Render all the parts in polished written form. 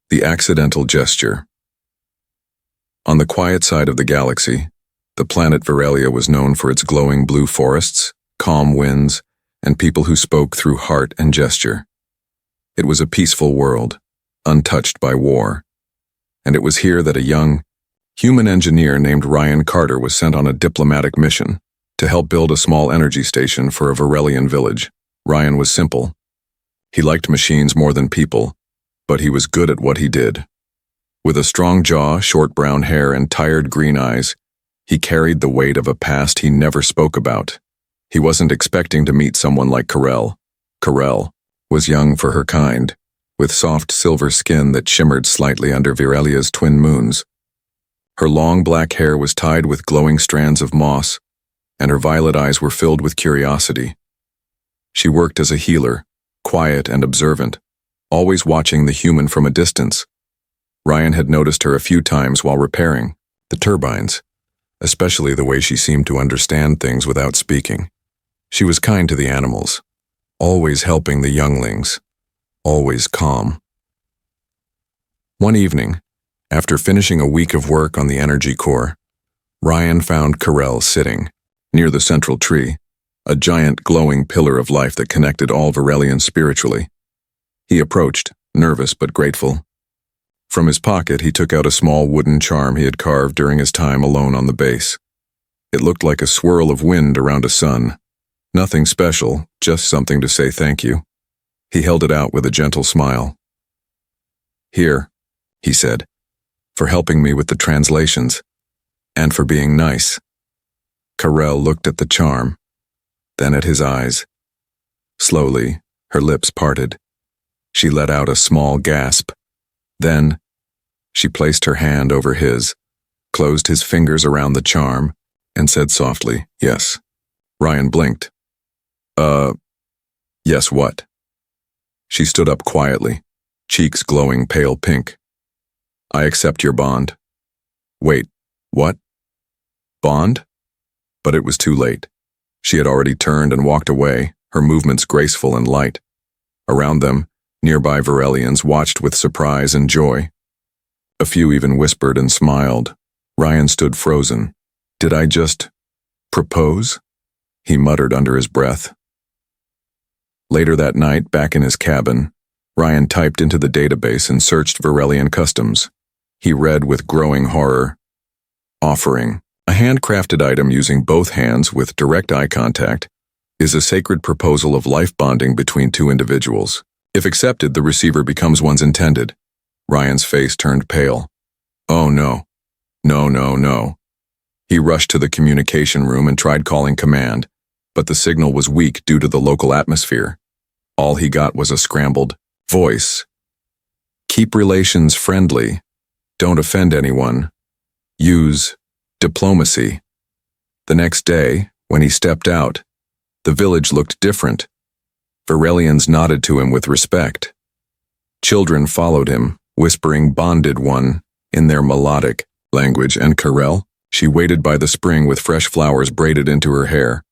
The accidental gesture. On the quiet side of the galaxy, the planet Virelia was known for its glowing blue forests, calm winds, and people who spoke through heart and gesture. It was a peaceful world, untouched by war. And it was here that a young, human engineer named Ryan Carter was sent on a diplomatic mission to help build a small energy station for a Virelian village. Ryan was simple. He liked machines more than people, but he was good at what he did. With a strong jaw, short brown hair, and tired green eyes, he carried the weight of a past he never spoke about. He wasn't expecting to meet someone like Karel. Karel was young for her kind, with soft silver skin that shimmered slightly under Virelia's twin moons. Her long black hair was tied with glowing strands of moss, and her violet eyes were filled with curiosity. She worked as a healer, quiet and observant, always watching the human from a distance. Ryan had noticed her a few times while repairing the turbines, especially the way she seemed to understand things without speaking. She was kind to the animals, always helping the younglings, always calm. One evening, after finishing a week of work on the energy core, Ryan found Karel sitting near the central tree, a giant glowing pillar of life that connected all Virelians spiritually. He approached, nervous but grateful. From his pocket, he took out a small wooden charm he had carved during his time alone on the base. It looked like a swirl of wind around a sun. Nothing special, just something to say thank you. He held it out with a gentle smile. "Here," he said, "for helping me with the translations, and for being nice." Karel looked at the charm, then at his eyes. Slowly, her lips parted. She let out a small gasp. Then, she placed her hand over his, closed his fingers around the charm, and said softly, "Yes." Ryan blinked. Yes what?" She stood up quietly, cheeks glowing pale pink. "I accept your bond." "Wait, what? Bond?" But it was too late. She had already turned and walked away, her movements graceful and light. Around them, nearby Virelians watched with surprise and joy. A few even whispered and smiled. Ryan stood frozen. "Did I just propose?" he muttered under his breath. Later that night, back in his cabin, Ryan typed into the database and searched Virelian customs. He read with growing horror. Offering, a handcrafted item using both hands with direct eye contact, is a sacred proposal of life bonding between two individuals. If accepted, the receiver becomes one's intended. Ryan's face turned pale. Oh no. No, no, no. He rushed to the communication room and tried calling command, but the signal was weak due to the local atmosphere. All he got was a scrambled voice. Keep relations friendly. Don't offend anyone. Use diplomacy. The next day, when he stepped out, the village looked different. Virelians nodded to him with respect. Children followed him, whispering "bonded one" in their melodic language, and Karel, she waited by the spring with fresh flowers braided into her hair.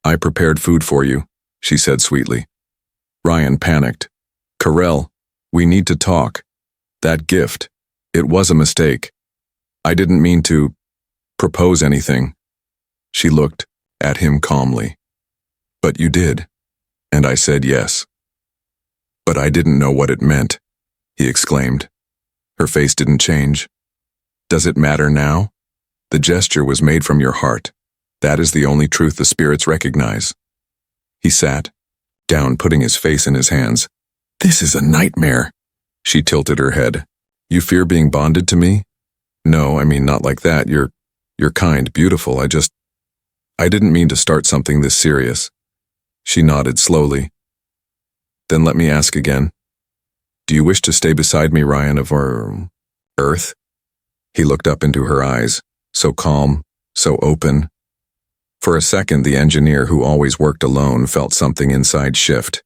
"I prepared food for you," she said sweetly. Ryan panicked. "Karel, we need to talk. That gift, it was a mistake. I didn't mean to propose anything." She looked at him calmly. "But you did, and I said yes." "But I didn't know what it meant," he exclaimed. Her face didn't change. "Does it matter now? The gesture was made from your heart. That is the only truth the spirits recognize." He sat down, putting his face in his hands. "This is a nightmare." She tilted her head. "You fear being bonded to me?" "No, I mean not like that. You're kind, beautiful. I didn't mean to start something this serious." She nodded slowly. "Then let me ask again. Do you wish to stay beside me, Ryan, of our Earth?" He looked up into her eyes, so calm, so open. For a second, the engineer who always worked alone felt something inside shift.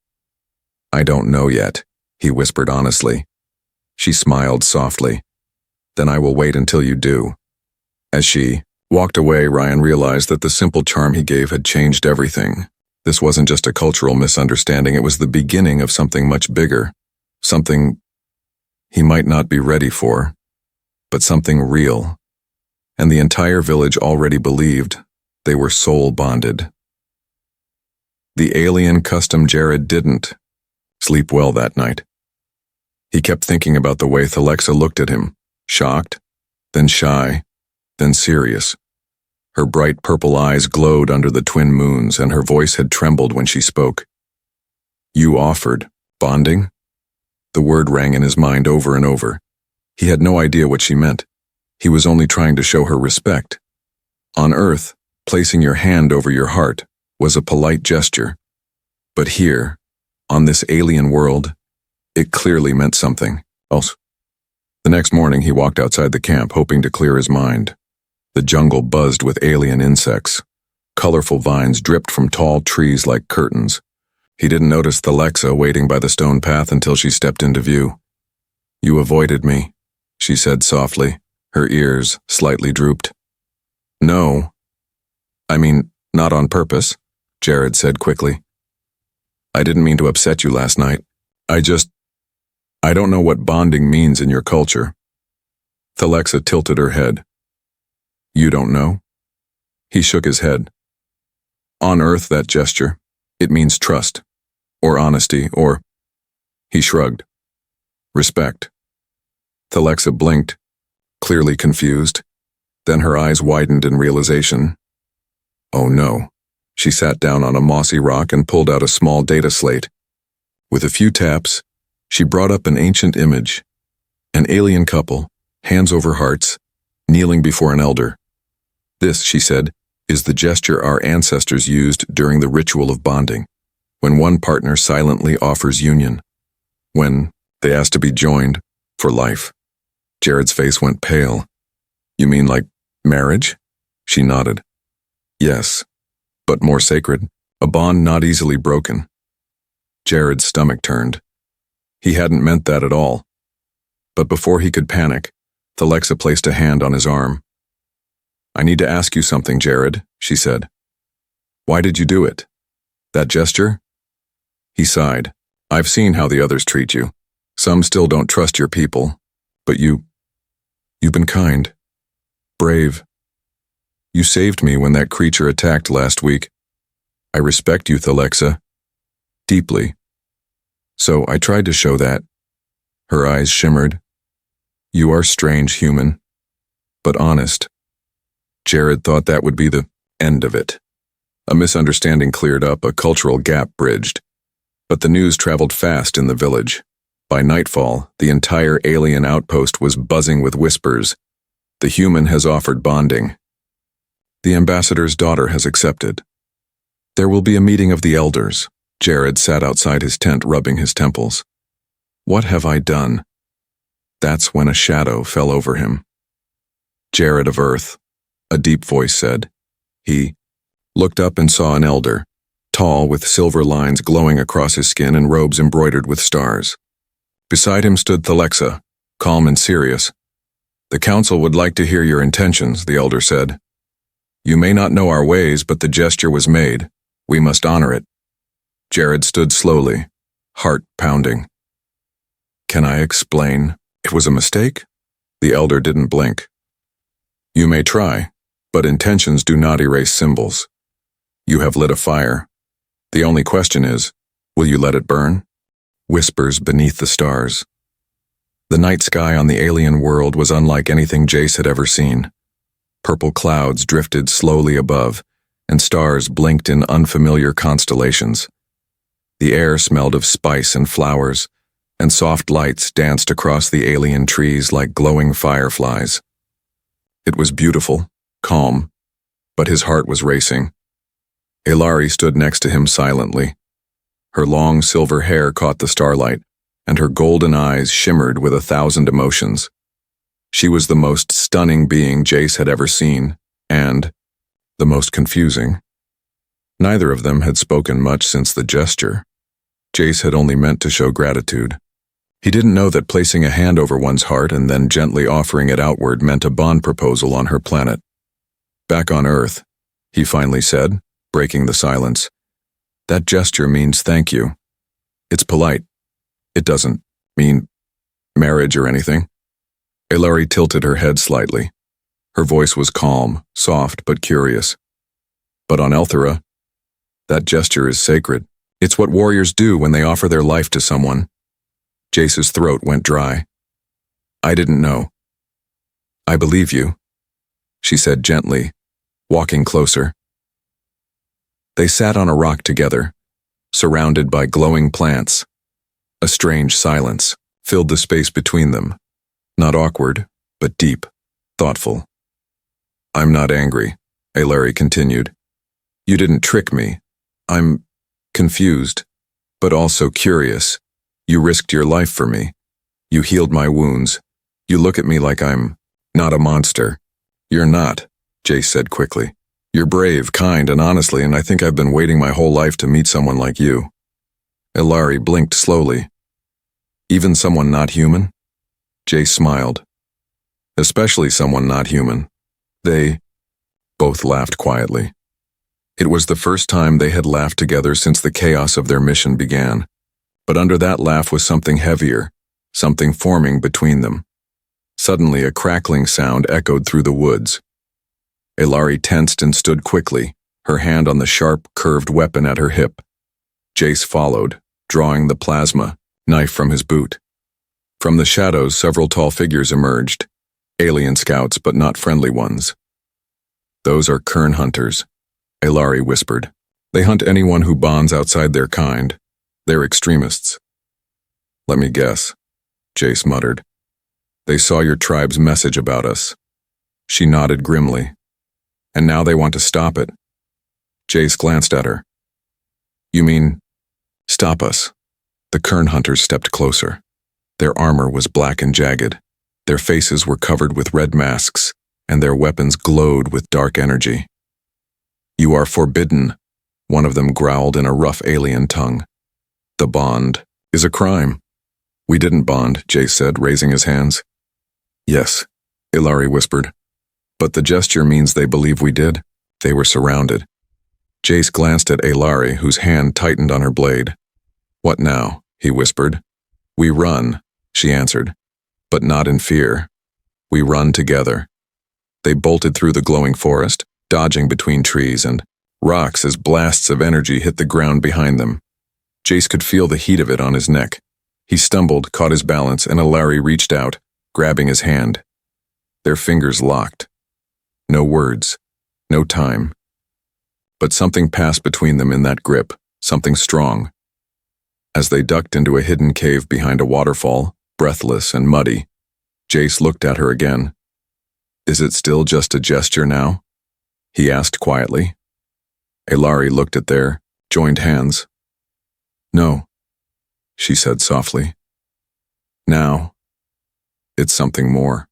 "I don't know yet," he whispered honestly. She smiled softly. "Then I will wait until you do." As she walked away, Ryan realized that the simple charm he gave had changed everything. This wasn't just a cultural misunderstanding, it was the beginning of something much bigger. Something he might not be ready for, but something real, and the entire village already believed they were soul bonded. The alien custom Jared didn't sleep well that night. He kept thinking about the way Thalexa looked at him, shocked, then shy, then serious. Her bright purple eyes glowed under the twin moons, and her voice had trembled when she spoke. "You offered bonding?" The word rang in his mind over and over. He had no idea what she meant. He was only trying to show her respect. On Earth, placing your hand over your heart was a polite gesture. But here, on this alien world, it clearly meant something else. The next morning he walked outside the camp, hoping to clear his mind. The jungle buzzed with alien insects. Colorful vines dripped from tall trees like curtains. He didn't notice Thalexa waiting by the stone path until she stepped into view. "You avoided me," she said softly, her ears slightly drooped. "No. I mean, not on purpose," Jared said quickly. "I didn't mean to upset you last night. I don't know what bonding means in your culture." Thalexa tilted her head. "You don't know?" He shook his head. "On Earth, that gesture, it means trust, or honesty, or—" He shrugged. "Respect." Thalexa blinked, clearly confused. Then her eyes widened in realization. Oh no. She sat down on a mossy rock and pulled out a small data slate. With a few taps, she brought up an ancient image. An alien couple, hands over hearts, kneeling before an elder. "This," she said, "is the gesture our ancestors used during the ritual of bonding, when one partner silently offers union, when they ask to be joined for life." Jared's face went pale. "You mean like marriage?" She nodded. "Yes, but more sacred, a bond not easily broken." Jared's stomach turned. He hadn't meant that at all. But before he could panic, Thalexa placed a hand on his arm. "I need to ask you something, Jared," she said. "Why did you do it? That gesture?" He sighed. "I've seen how the others treat you. Some still don't trust your people, but you've been kind, brave. You saved me when that creature attacked last week. I respect you, Thalexa, deeply. So I tried to show that." Her eyes shimmered. "You are strange, human, but honest." Jared thought that would be the end of it. A misunderstanding cleared up, a cultural gap bridged. But the news traveled fast in the village. By nightfall, the entire alien outpost was buzzing with whispers. "The human has offered bonding. The ambassador's daughter has accepted. There will be a meeting of the elders." Jared sat outside his tent, rubbing his temples. "What have I done?" That's when a shadow fell over him. "Jared of Earth," a deep voice said. He looked up and saw an elder, tall with silver lines glowing across his skin and robes embroidered with stars. Beside him stood Thalexa, calm and serious. "The council would like to hear your intentions," the elder said. "You may not know our ways, but the gesture was made. We must honor it." Jared stood slowly, heart pounding. "Can I explain? It was a mistake?" The elder didn't blink. "You may try, but intentions do not erase symbols. You have lit a fire. The only question is, will you let it burn?" Whispers beneath the stars. The night sky on the alien world was unlike anything Jace had ever seen. Purple clouds drifted slowly above, and stars blinked in unfamiliar constellations. The air smelled of spice and flowers, and soft lights danced across the alien trees like glowing fireflies. It was beautiful, calm, but his heart was racing. Ilari stood next to him silently. Her long silver hair caught the starlight, and her golden eyes shimmered with 1,000 emotions. She was the most stunning being Jace had ever seen, and the most confusing. Neither of them had spoken much since the gesture. Jace had only meant to show gratitude. He didn't know that placing a hand over one's heart and then gently offering it outward meant a bond proposal on her planet. "Back on Earth," he finally said, breaking the silence. "That gesture means thank you. It's polite. It doesn't mean..." Marriage or anything? Ilari tilted her head slightly. Her voice was calm, soft, but curious. But on Elthera, that gesture is sacred. It's what warriors do when they offer their life to someone. Jace's throat went dry. I didn't know. I believe you, she said gently, walking closer. They sat on a rock together, surrounded by glowing plants. A strange silence filled the space between them, not awkward, but deep, thoughtful. I'm not angry, Ilari continued. You didn't trick me. I'm confused, but also curious. You risked your life for me. You healed my wounds. You look at me like I'm not a monster. You're not, Jace said quickly. You're brave, kind, and honestly, and I think I've been waiting my whole life to meet someone like you. Ilari blinked slowly. Even someone not human? Jace smiled. Especially someone not human. They both laughed quietly. It was the first time they had laughed together since the chaos of their mission began. But under that laugh was something heavier, something forming between them. Suddenly, a crackling sound echoed through the woods. Ilari tensed and stood quickly, her hand on the sharp, curved weapon at her hip. Jace followed, drawing the plasma knife from his boot. From the shadows, several tall figures emerged, alien scouts but not friendly ones. Those are Kern hunters, Ilari whispered. They hunt anyone who bonds outside their kind. They're extremists. Let me guess, Jace muttered. They saw your tribe's message about us. She nodded grimly. And now they want to stop it. Jace glanced at her. You mean, stop us? The Kern hunters stepped closer. Their armor was black and jagged. Their faces were covered with red masks, and their weapons glowed with dark energy. You are forbidden, one of them growled in a rough alien tongue. The bond is a crime. We didn't bond, Jace said, raising his hands. Yes, Ilari whispered. But the gesture means they believe we did. They were surrounded. Jace glanced at Ilari, whose hand tightened on her blade. What now? He whispered. We run, she answered. But not in fear. We run together. They bolted through the glowing forest, dodging between trees and rocks as blasts of energy hit the ground behind them. Jace could feel the heat of it on his neck. He stumbled, caught his balance, and Ilari reached out, grabbing his hand. Their fingers locked. No words, no time. But something passed between them in that grip, something strong. As they ducked into a hidden cave behind a waterfall, breathless and muddy, Jace looked at her again. Is it still just a gesture now? He asked quietly. Ilari looked at their joined hands. No, she said softly. Now, it's something more.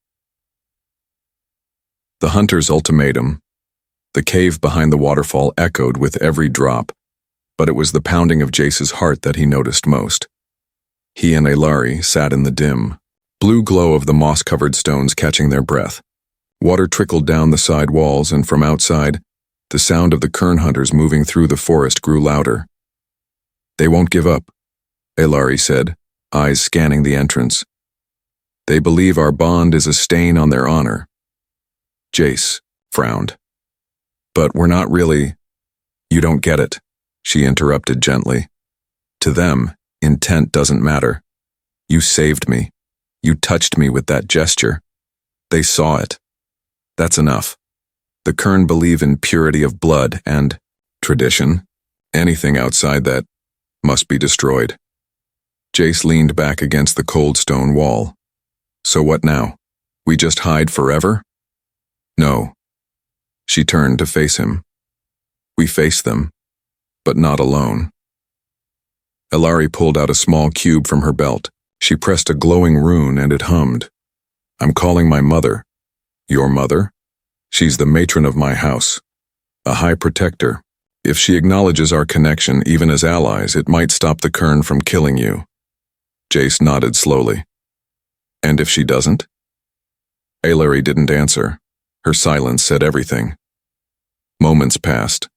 The hunter's ultimatum. The cave behind the waterfall echoed with every drop, but it was the pounding of Jace's heart that he noticed most. He and Ilari sat in the dim, blue glow of the moss-covered stones catching their breath. Water trickled down the side walls, and from outside, the sound of the Kern hunters moving through the forest grew louder. They won't give up, Ilari said, eyes scanning the entrance. They believe our bond is a stain on their honor. Jace frowned. But we're not really. You don't get it, she interrupted gently. To them, intent doesn't matter. You saved me. You touched me with that gesture. They saw it. That's enough. The Kern believe in purity of blood and tradition. Anything outside that must be destroyed. Jace leaned back against the cold stone wall. So what now? We just hide forever? No. She turned to face him. We face them, but not alone. Ilari pulled out a small cube from her belt. She pressed a glowing rune and it hummed. I'm calling my mother. Your mother? She's the matron of my house. A high protector. If she acknowledges our connection, even as allies, it might stop the Kern from killing you. Jace nodded slowly. And if she doesn't? Ilari didn't answer. Her silence said everything. Moments passed.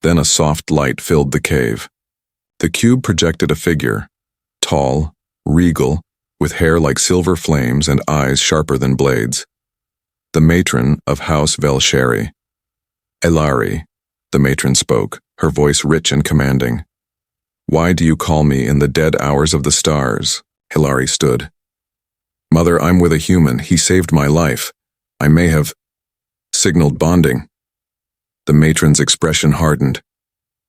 Then a soft light filled the cave. The cube projected a figure, tall, regal, with hair like silver flames and eyes sharper than blades. The matron of House Velsheri. Elari, the matron spoke, her voice rich and commanding. Why do you call me in the dead hours of the stars? Hilari stood. Mother, I'm with a human. He saved my life. I may have signaled bonding. The matron's expression hardened.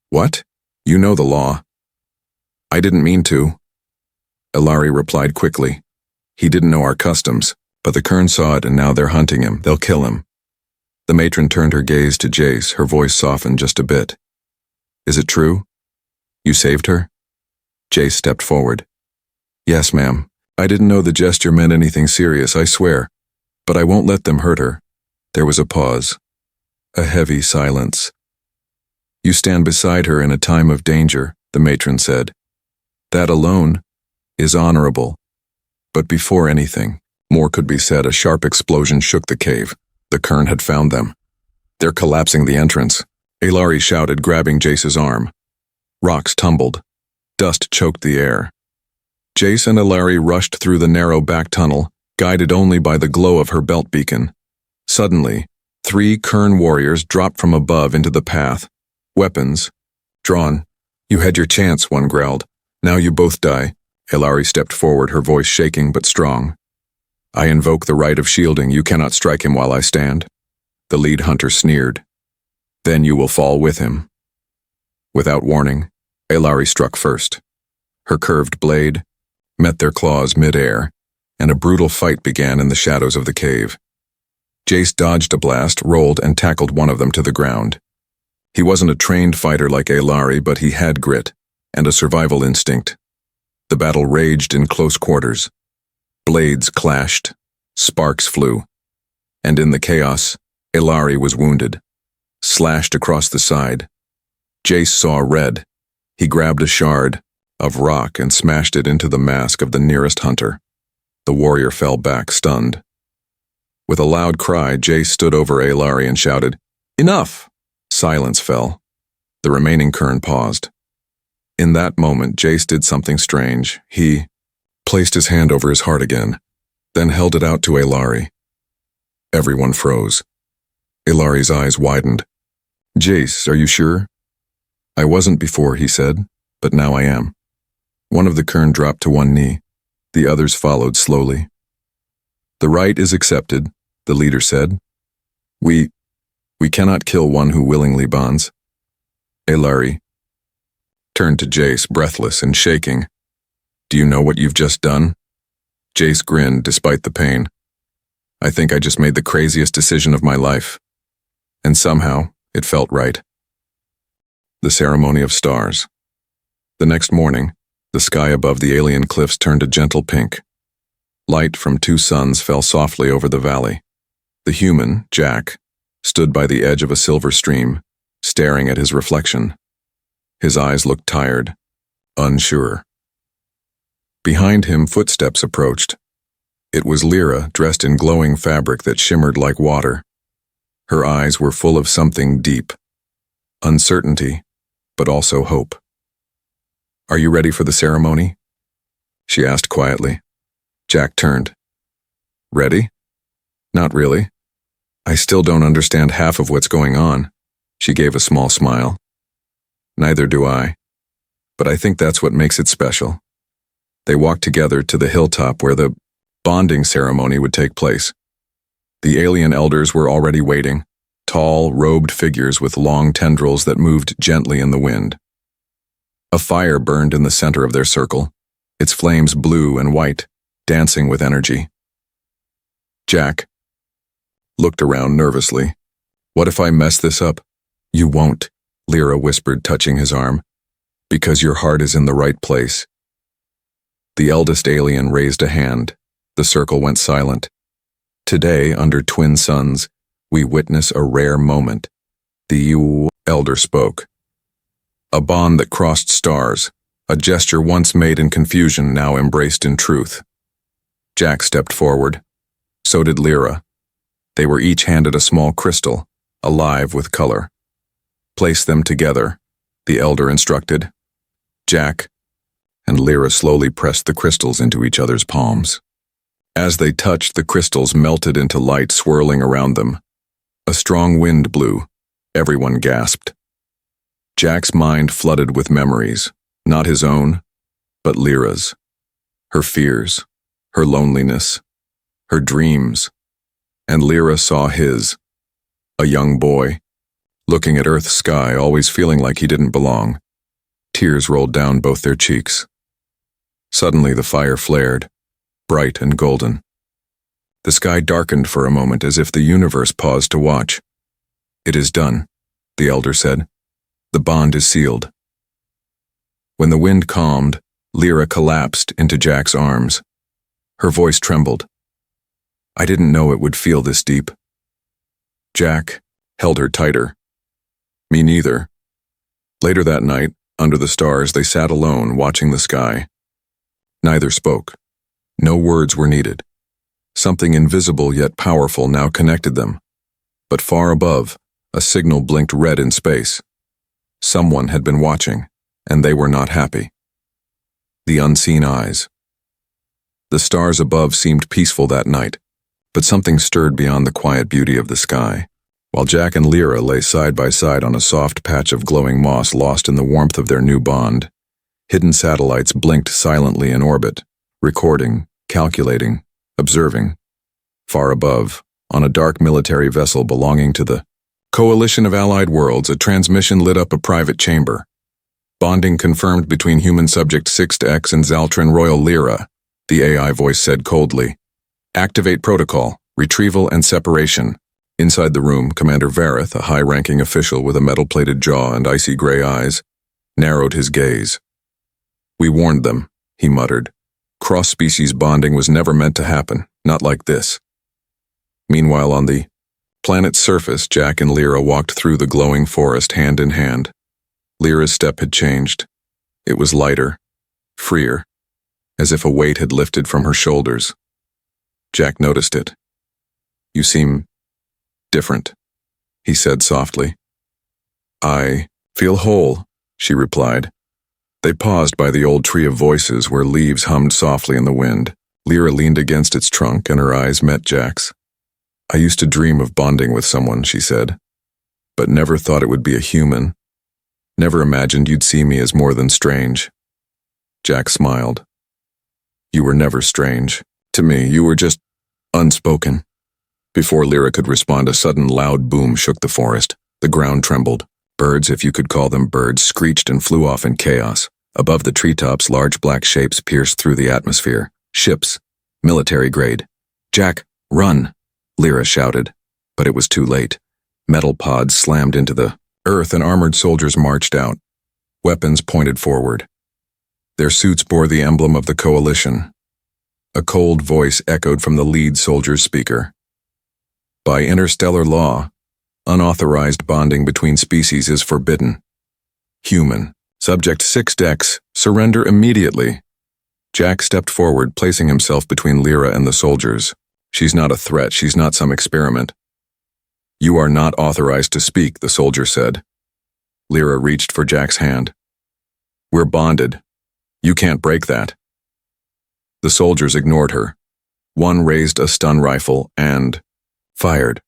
What? You know the law. I didn't mean to. Elari replied quickly. He didn't know our customs, but the Kern saw it and now they're hunting him. They'll kill him. The matron turned her gaze to Jace, her voice softened just a bit. Is it true? You saved her? Jace stepped forward. Yes, ma'am. I didn't know the gesture meant anything serious, I swear. But I won't let them hurt her. There was a pause. A heavy silence. You stand beside her in a time of danger, the matron said. That alone is honorable. But before anything more could be said, a sharp explosion shook the cave. The Kern had found them. They're collapsing the entrance. Elari shouted, grabbing Jace's arm. Rocks tumbled. Dust choked the air. Jace and Elari rushed through the narrow back tunnel, guided only by the glow of her belt beacon. Suddenly, 3 Kern warriors dropped from above into the path. Weapons drawn. You had your chance, one growled. Now you both die. Elari stepped forward, her voice shaking but strong. I invoke the right of shielding. You cannot strike him while I stand. The lead hunter sneered. Then you will fall with him. Without warning, Elari struck first. Her curved blade met their claws mid-air, and a brutal fight began in the shadows of the cave. Jace dodged a blast, rolled, and tackled one of them to the ground. He wasn't a trained fighter like Elari, but he had grit and a survival instinct. The battle raged in close quarters. Blades clashed, sparks flew, and in the chaos, Elari was wounded, slashed across the side. Jace saw red. He grabbed a shard of rock and smashed it into the mask of the nearest hunter. The warrior fell back, stunned. With a loud cry, Jace stood over Elari and shouted, Enough! Silence fell. The remaining Kern paused. In that moment, Jace did something strange. He placed his hand over his heart again, then held it out to Elari. Everyone froze. Elari's eyes widened. Jace, are you sure? I wasn't before, he said, but now I am. One of the Kern dropped to one knee. The others followed slowly. The right is accepted, the leader said. We cannot kill one who willingly bonds. Elari turned to Jace, breathless and shaking. Do you know what you've just done? Jace grinned despite the pain. I think I just made the craziest decision of my life. And somehow, it felt right. The ceremony of stars. The next morning, the sky above the alien cliffs turned a gentle pink. Light from 2 suns fell softly over the valley. The human, Jack, stood by the edge of a silver stream, staring at his reflection. His eyes looked tired, unsure. Behind him, footsteps approached. It was Lyra, dressed in glowing fabric that shimmered like water. Her eyes were full of something deep. Uncertainty, but also hope. Are you ready for the ceremony? She asked quietly. Jack turned. Ready? Not really. I still don't understand half of what's going on. She gave a small smile. Neither do I. But I think that's what makes it special. They walked together to the hilltop where the bonding ceremony would take place. The alien elders were already waiting, tall, robed figures with long tendrils that moved gently in the wind. A fire burned in the center of their circle, its flames blue and white, dancing with energy. Jack looked around nervously. What if I mess this up? You won't, Lyra whispered, touching his arm. Because your heart is in the right place. The eldest alien raised a hand. The circle went silent. Today, under twin suns, we witness a rare moment. The elder spoke. A bond that crossed stars, a gesture once made in confusion, now embraced in truth. Jack stepped forward. So did Lyra. They were each handed a small crystal, alive with color. Place them together, the elder instructed. Jack and Lyra slowly pressed the crystals into each other's palms. As they touched, the crystals melted into light swirling around them. A strong wind blew. Everyone gasped. Jack's mind flooded with memories, not his own, but Lyra's. Her fears, her loneliness, her dreams. And Lyra saw his, a young boy, looking at Earth's sky, always feeling like he didn't belong. Tears rolled down both their cheeks. Suddenly the fire flared, bright and golden. The sky darkened for a moment as if the universe paused to watch. "It is done," the elder said. "The bond is sealed." When the wind calmed, Lyra collapsed into Jack's arms. Her voice trembled. "I didn't know it would feel this deep." Jack held her tighter. "Me neither." Later that night, under the stars, they sat alone, watching the sky. Neither spoke. No words were needed. Something invisible yet powerful now connected them. But far above, a signal blinked red in space. Someone had been watching, and they were not happy. The unseen eyes. The stars above seemed peaceful that night, but something stirred beyond the quiet beauty of the sky. While Jack and Lyra lay side by side on a soft patch of glowing moss lost in the warmth of their new bond, hidden satellites blinked silently in orbit, recording, calculating, observing. Far above, on a dark military vessel belonging to the Coalition of Allied Worlds, a transmission lit up a private chamber. "Bonding confirmed between human subject 6X and Zaltran Royal Lyra," the AI voice said coldly. "Activate protocol, retrieval and separation." Inside the room, Commander Vareth, a high-ranking official with a metal-plated jaw and icy gray eyes, narrowed his gaze. "We warned them," he muttered. "Cross-species bonding was never meant to happen, not like this." Meanwhile, on the planet's surface, Jack and Lyra walked through the glowing forest hand in hand. Lyra's step had changed. It was lighter, freer, as if a weight had lifted from her shoulders. Jack noticed it. "You seem different," he said softly. "I feel whole," she replied. They paused by the old tree of voices where leaves hummed softly in the wind. Lyra leaned against its trunk and her eyes met Jack's. "I used to dream of bonding with someone," she said, "but never thought it would be a human. Never imagined you'd see me as more than strange." Jack smiled. "You were never strange. To me, you were just unspoken." Before Lyra could respond, a sudden loud boom shook the forest. The ground trembled. Birds, if you could call them birds, screeched and flew off in chaos. Above the treetops, large black shapes pierced through the atmosphere. Ships, military grade. "Jack, run!" Lyra shouted, but it was too late. Metal pods slammed into the earth and armored soldiers marched out. Weapons pointed forward. Their suits bore the emblem of the Coalition. A cold voice echoed from the lead soldier's speaker. "By interstellar law, unauthorized bonding between species is forbidden. Human, subject 6X, surrender immediately." Jack stepped forward, placing himself between Lyra and the soldiers. "She's not a threat, she's not some experiment." "You are not authorized to speak," the soldier said. Lyra reached for Jack's hand. "We're bonded. You can't break that." The soldiers ignored her. One raised a stun rifle and fired.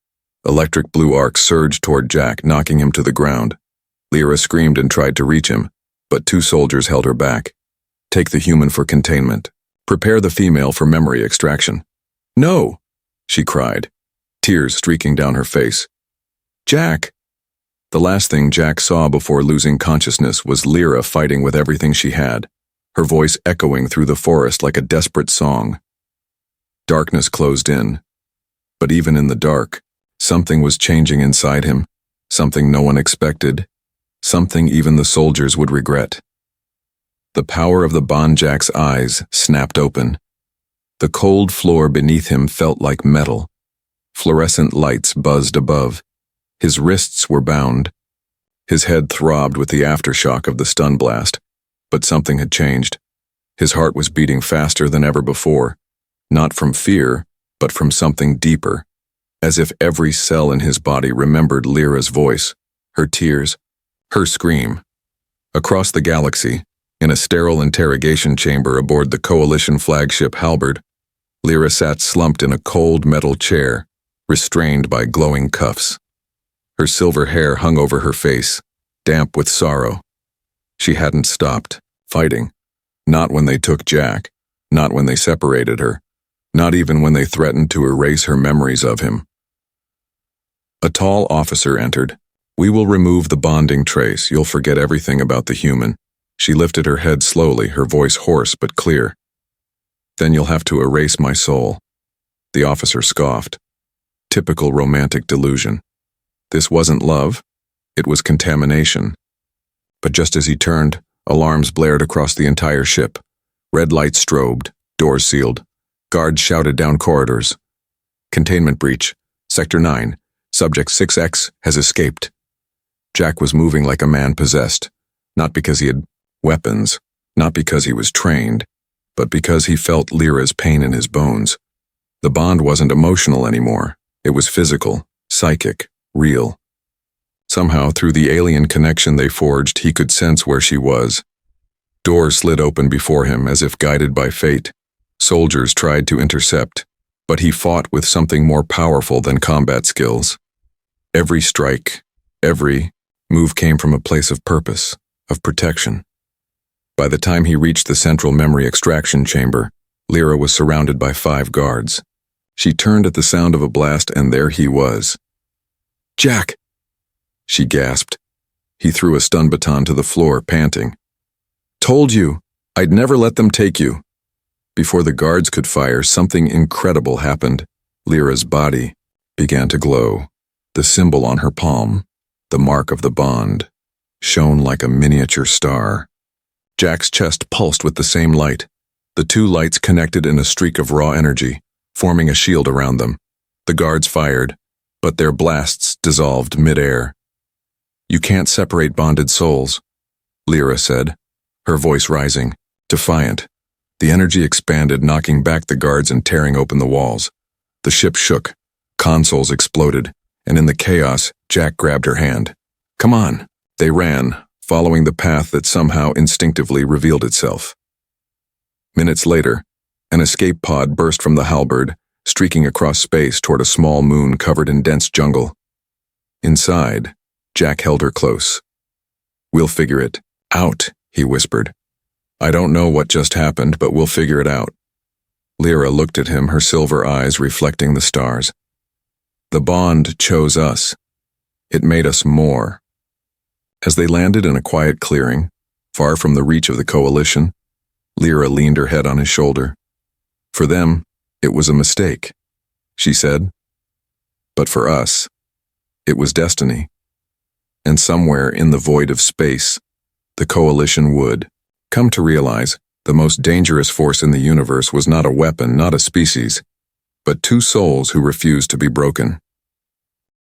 Electric blue arcs surged toward Jack, knocking him to the ground. Lyra screamed and tried to reach him, but two soldiers held her back. "Take the human for containment. Prepare the female for memory extraction." "No!" she cried, tears streaking down her face. "Jack!" The last thing Jack saw before losing consciousness was Lyra fighting with everything she had, her voice echoing through the forest like a desperate song. Darkness closed in, but even in the dark, something was changing inside him, something no one expected, something even the soldiers would regret. The power of the bond. Jack's eyes snapped open. The cold floor beneath him felt like metal. Fluorescent lights buzzed above. His wrists were bound. His head throbbed with the aftershock of the stun blast, but something had changed. His heart was beating faster than ever before, not from fear, but from something deeper, as if every cell in his body remembered Lyra's voice, her tears, her scream. Across the galaxy, In a sterile interrogation chamber aboard the Coalition flagship Halberd, Lyra sat slumped in a cold metal chair, restrained by glowing cuffs. Her silver hair hung over her face, damp with sorrow. She hadn't stopped fighting. Not when they took Jack, not when they separated her, not even when they threatened to erase her memories of him. A tall officer entered. "We will remove the bonding trace. You'll forget everything about the human." She lifted her head slowly, her voice hoarse but clear. "Then you'll have to erase my soul." The officer scoffed. Typical romantic delusion. This wasn't love, it was contamination. But just as he turned, alarms blared across the entire ship. Red lights strobed, doors sealed. Guards shouted down corridors. "Containment breach. Sector 9. Subject 6X has escaped." Jack was moving like a man possessed, not because he had weapons, not because he was trained, but because he felt Lyra's pain in his bones. The bond wasn't emotional anymore. It was physical, psychic, real. Somehow, through the alien connection they forged, he could sense where she was. Doors slid open before him as if guided by fate. Soldiers tried to intercept, but he fought with something more powerful than combat skills. Every strike, every move came from a place of purpose, of protection. By the time he reached the central memory extraction chamber, Lyra was surrounded by 5 guards. She turned at the sound of a blast, and there he was. "Jack!" she gasped. He threw a stun baton to the floor, panting. "Told you, I'd never let them take you." Before the guards could fire, something incredible happened. Lyra's body began to glow. The symbol on her palm, the mark of the bond, shone like a miniature star. Jack's chest pulsed with the same light. The 2 lights connected in a streak of raw energy, forming a shield around them. The guards fired, but their blasts dissolved mid-air. "You can't separate bonded souls," Lyra said, her voice rising, defiant. The energy expanded, knocking back the guards and tearing open the walls. The ship shook, consoles exploded, and in the chaos, Jack grabbed her hand. "Come on." They ran, following the path that somehow instinctively revealed itself. Minutes later, an escape pod burst from the Halberd, streaking across space toward a small moon covered in dense jungle. Inside, Jack held her close. "We'll figure it out," he whispered. "I don't know what just happened, but we'll figure it out." Lyra looked at him, her silver eyes reflecting the stars. "The bond chose us. It made us more." As they landed in a quiet clearing, far from the reach of the Coalition, Lyra leaned her head on his shoulder. "For them, it was a mistake," she said. "But for us, it was destiny. And somewhere in the void of space, the Coalition would come to realize the most dangerous force in the universe was not a weapon, not a species, but 2 souls who refused to be broken.